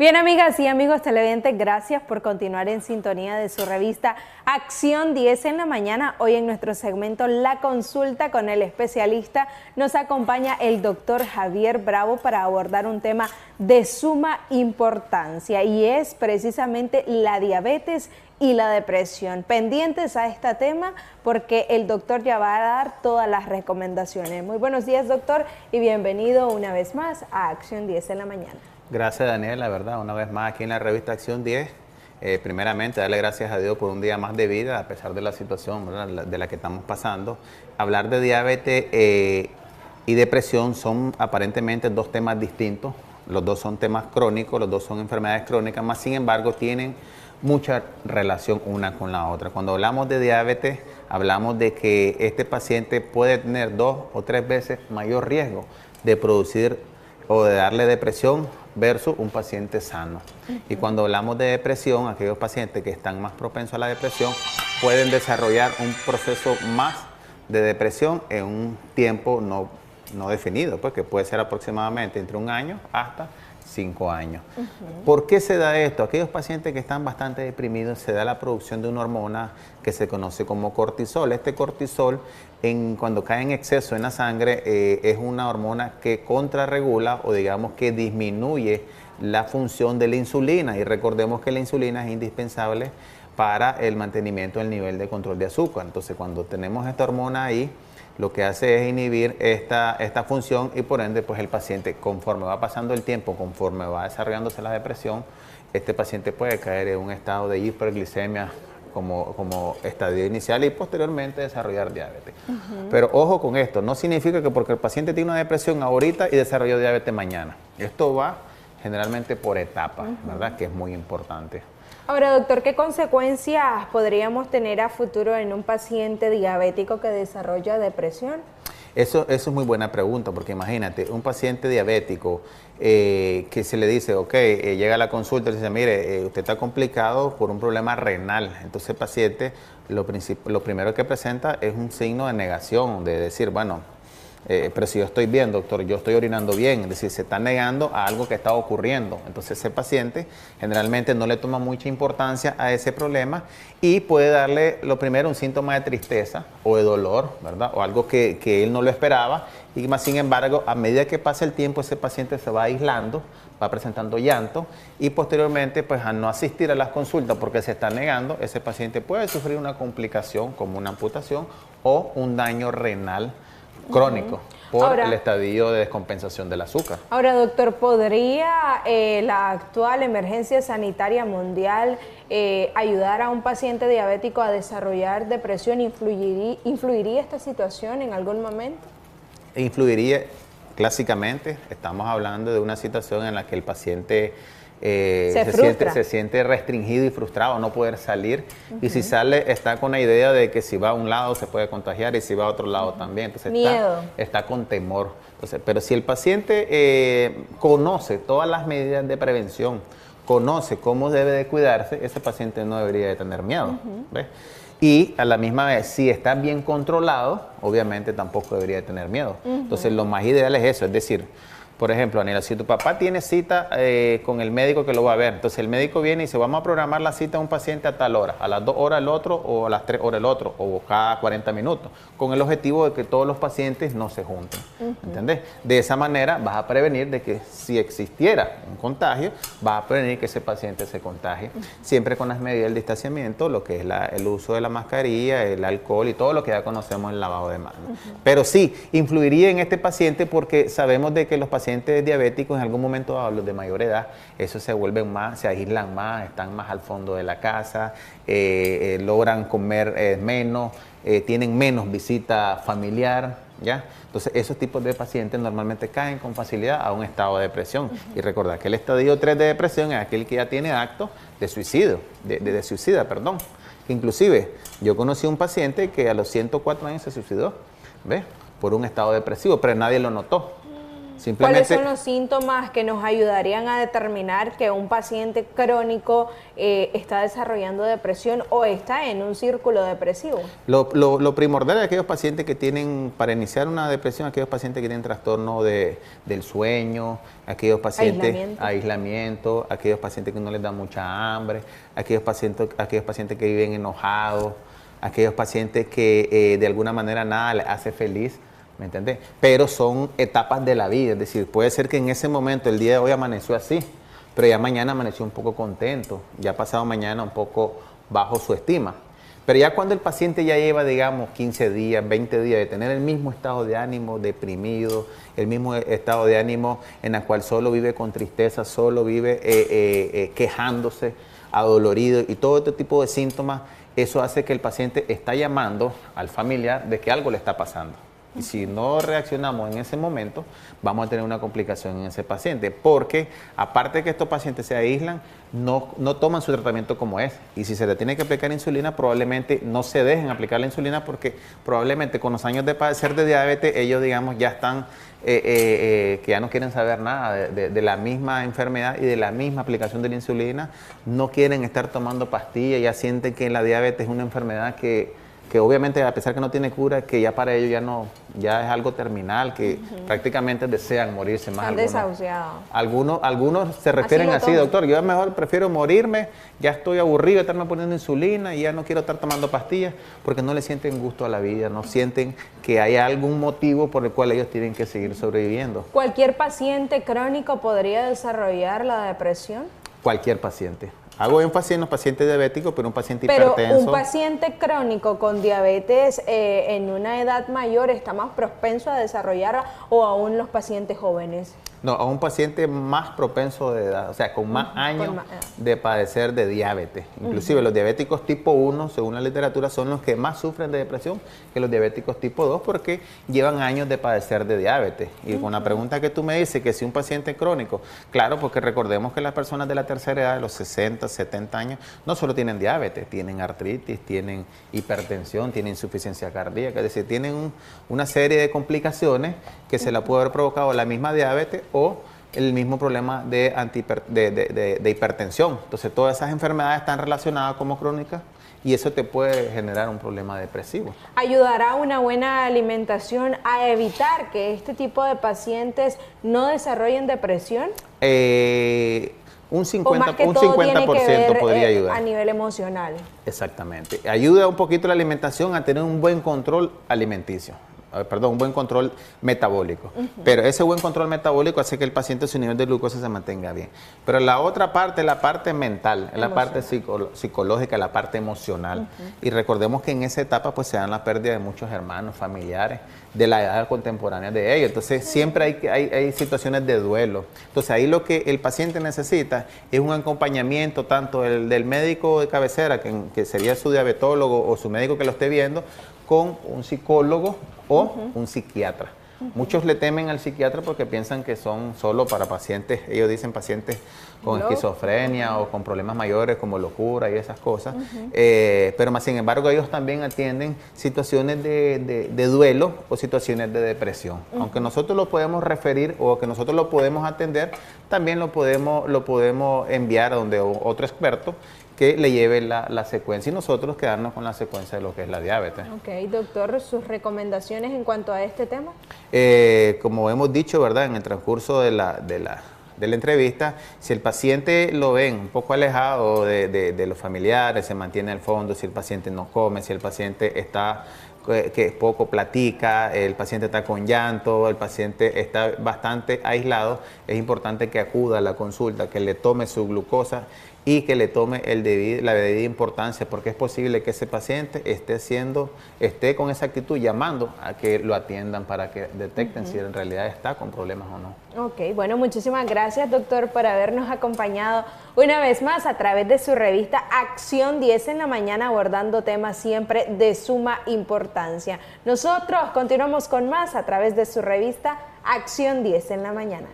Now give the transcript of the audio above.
Bien, amigas y amigos televidentes, gracias por continuar en sintonía de su revista Acción 10 en la mañana. Hoy en nuestro segmento La Consulta con el especialista nos acompaña el doctor Javier Bravo para abordar un tema de suma importancia y es precisamente la diabetes y la depresión. Pendientes a este tema porque el doctor ya va a dar todas las recomendaciones. Muy buenos días, doctor, y bienvenido una vez más a Acción 10 en la mañana. Gracias, Daniel, la verdad, una vez más aquí en la revista Acción 10. Primeramente, darle gracias a Dios por un día más de vida, a pesar de la situación, ¿verdad?, de la que estamos pasando. Hablar de diabetes y depresión son aparentemente dos temas distintos. Los dos son temas crónicos, los dos son enfermedades crónicas, más sin embargo tienen mucha relación una con la otra. Cuando hablamos de diabetes, hablamos de que este paciente puede tener 2 o 3 veces mayor riesgo de producir o de darle depresión versus un paciente sano. Y cuando hablamos de depresión, aquellos pacientes que están más propensos a la depresión pueden desarrollar un proceso más de depresión en un tiempo no definido, pues que puede ser aproximadamente entre 1 año hasta 5 años. ¿Por qué se da esto? Aquellos pacientes que están bastante deprimidos, se da la producción de una hormona que se conoce como cortisol. Este cortisol, cuando cae en exceso en la sangre, es una hormona que contrarregula o digamos que disminuye la función de la insulina. Y recordemos que la insulina es indispensable para el mantenimiento del nivel de control de azúcar. Entonces, cuando tenemos esta hormona ahí, lo que hace es inhibir esta función y por ende, pues el paciente, conforme va pasando el tiempo, conforme va desarrollándose la depresión, este paciente puede caer en un estado de hiperglicemia como estadio inicial y posteriormente desarrollar diabetes. Pero ojo con esto, no significa que porque el paciente tiene una depresión ahorita y desarrolló diabetes mañana. Esto va generalmente por etapas, ¿verdad? Que es muy importante. Ahora, doctor, ¿qué consecuencias podríamos tener a futuro en un paciente diabético que desarrolla depresión? Eso es muy buena pregunta, porque imagínate, un paciente diabético que se le dice, ok, llega a la consulta y dice, mire, usted está complicado por un problema renal. Entonces el paciente lo primero que presenta es un signo de negación, de decir, bueno, pero si yo estoy bien, doctor, yo estoy orinando bien, es decir, se está negando a algo que está ocurriendo. Entonces ese paciente generalmente no le toma mucha importancia a ese problema y puede darle lo primero un síntoma de tristeza o de dolor, ¿verdad? O algo que él no lo esperaba y más sin embargo, a medida que pasa el tiempo, ese paciente se va aislando, va presentando llanto y posteriormente, pues al no asistir a las consultas porque se está negando, ese paciente puede sufrir una complicación como una amputación o un daño renal crónico por el estadio de descompensación del azúcar. Ahora, doctor, ¿podría la actual emergencia sanitaria mundial ayudar a un paciente diabético a desarrollar depresión? ¿Influiría esta situación en algún momento? Influiría clásicamente, estamos hablando de una situación en la que el paciente se siente restringido y frustrado, no poder salir. Y si sale, está con la idea de que si va a un lado se puede contagiar y si va a otro lado también. Entonces está con temor. Entonces, pero si el paciente conoce todas las medidas de prevención, conoce cómo debe de cuidarse, ese paciente no debería de tener miedo. ¿Ves? Y a la misma vez, si está bien controlado, obviamente tampoco debería de tener miedo. Entonces, lo más ideal es eso, es decir, por ejemplo, Anila, si tu papá tiene cita con el médico que lo va a ver, entonces el médico viene y dice, vamos a programar la cita a un paciente a tal hora, a las 2 horas el otro o a las 3 horas el otro, o cada 40 minutos, con el objetivo de que todos los pacientes no se junten, ¿entendés? De esa manera vas a prevenir de que si existiera un contagio, vas a prevenir que ese paciente se contagie, siempre con las medidas del distanciamiento, lo que es el uso de la mascarilla, el alcohol y todo lo que ya conocemos, el lavado de manos. Pero sí, influiría en este paciente porque sabemos de que los pacientes diabéticos en algún momento, los de mayor edad, eso se vuelven más, se aíslan más, están más al fondo de la casa, logran comer menos, tienen menos visita familiar, ¿ya? Entonces esos tipos de pacientes normalmente caen con facilidad a un estado de depresión. Y recordar que el estadio 3 de depresión es aquel que ya tiene actos de suicidio, de suicida, perdón. Inclusive, yo conocí un paciente que a los 104 años se suicidó, ¿ves? Por un estado depresivo, pero nadie lo notó. ¿Cuáles son los síntomas que nos ayudarían a determinar que un paciente crónico está desarrollando depresión o está en un círculo depresivo? Lo primordial de aquellos pacientes que tienen, para iniciar una depresión, aquellos pacientes que tienen trastorno del sueño, aquellos pacientes, aislamiento, aquellos pacientes que no les da mucha hambre, aquellos pacientes que viven enojados, aquellos pacientes que de alguna manera nada les hace feliz, ¿me entiendes? Pero son etapas de la vida, es decir, puede ser que en ese momento, el día de hoy amaneció así, pero ya mañana amaneció un poco contento, ya pasado mañana un poco bajo su estima. Pero ya cuando el paciente ya lleva, digamos, 15 días, 20 días de tener el mismo estado de ánimo deprimido, el mismo estado de ánimo en el cual solo vive con tristeza, solo vive quejándose, adolorido y todo este tipo de síntomas, eso hace que el paciente está llamando al familiar de que algo le está pasando. Y si no reaccionamos en ese momento, vamos a tener una complicación en ese paciente, porque aparte de que estos pacientes se aíslan, no toman su tratamiento como es. Y si se le tiene que aplicar insulina, probablemente no se dejen aplicar la insulina, porque probablemente con los años de padecer de diabetes, ellos, digamos, ya están, que ya no quieren saber nada de la misma enfermedad y de la misma aplicación de la insulina. No quieren estar tomando pastillas, ya sienten que la diabetes es una enfermedad que obviamente, a pesar que no tiene cura, que ya para ellos ya es algo terminal, que prácticamente desean morirse más. Están desahuciados. Algunos se refieren así, doctor, yo mejor prefiero morirme, ya estoy aburrido de estarme poniendo insulina y ya no quiero estar tomando pastillas, porque no le sienten gusto a la vida, no sienten que hay algún motivo por el cual ellos tienen que seguir sobreviviendo. ¿Cualquier paciente crónico podría desarrollar la depresión? Cualquier paciente. Hago énfasis en los pacientes diabéticos, pero un paciente hipertenso... Pero un paciente crónico con diabetes en una edad mayor está más propenso a desarrollar, o aún los pacientes jóvenes. No, a un paciente más propenso de edad, o sea, con más años de padecer de diabetes. Inclusive los diabéticos tipo 1, según la literatura, son los que más sufren de depresión que los diabéticos tipo 2, porque llevan años de padecer de diabetes. Y con la pregunta que tú me dices, que si un paciente crónico, claro, porque recordemos que las personas de la tercera edad, de los 60, 70 años, no solo tienen diabetes, tienen artritis, tienen hipertensión, tienen insuficiencia cardíaca, es decir, tienen una serie de complicaciones que se la puede haber provocado la misma diabetes o el mismo problema de hipertensión. Entonces, todas esas enfermedades están relacionadas como crónicas y eso te puede generar un problema depresivo. ¿Ayudará una buena alimentación a evitar que este tipo de pacientes no desarrollen depresión? Un 50% podría ayudar. A nivel emocional. Exactamente. Ayuda un poquito la alimentación a tener un buen control alimenticio. Un buen control metabólico. Pero ese buen control metabólico hace que el paciente, su nivel de glucosa se mantenga bien. Pero la otra parte, la parte mental, la parte psicológica, la parte emocional. Y recordemos que en esa etapa pues se dan la pérdida de muchos hermanos, familiares, de la edad contemporánea de ellos. Entonces siempre hay situaciones de duelo. Entonces ahí lo que el paciente necesita es un acompañamiento tanto del médico de cabecera, que sería su diabetólogo o su médico que lo esté viendo, con un psicólogo o un psiquiatra. Muchos le temen al psiquiatra porque piensan que son solo para pacientes, ellos dicen pacientes con esquizofrenia o con problemas mayores como locura y esas cosas, pero más sin embargo ellos también atienden situaciones de duelo o situaciones de depresión. Aunque nosotros lo podemos referir o que nosotros lo podemos atender, también lo podemos enviar a donde otro experto que le lleve la secuencia y nosotros quedarnos con la secuencia de lo que es la diabetes. Ok, doctor, ¿sus recomendaciones en cuanto a este tema? Como hemos dicho, ¿verdad? En el transcurso de la entrevista, si el paciente lo ven un poco alejado de los familiares, se mantiene al fondo, si el paciente no come, si el paciente está que poco platica, el paciente está con llanto, el paciente está bastante aislado, es importante que acuda a la consulta, que le tome su glucosa y que le tome la debida importancia, porque es posible que ese paciente esté con esa actitud llamando a que lo atiendan para que detecten si en realidad está con problemas o no. Ok, bueno, muchísimas gracias, doctor, por habernos acompañado una vez más a través de su revista Acción 10 en la mañana, abordando temas siempre de suma importancia. Nosotros continuamos con más a través de su revista Acción 10 en la mañana.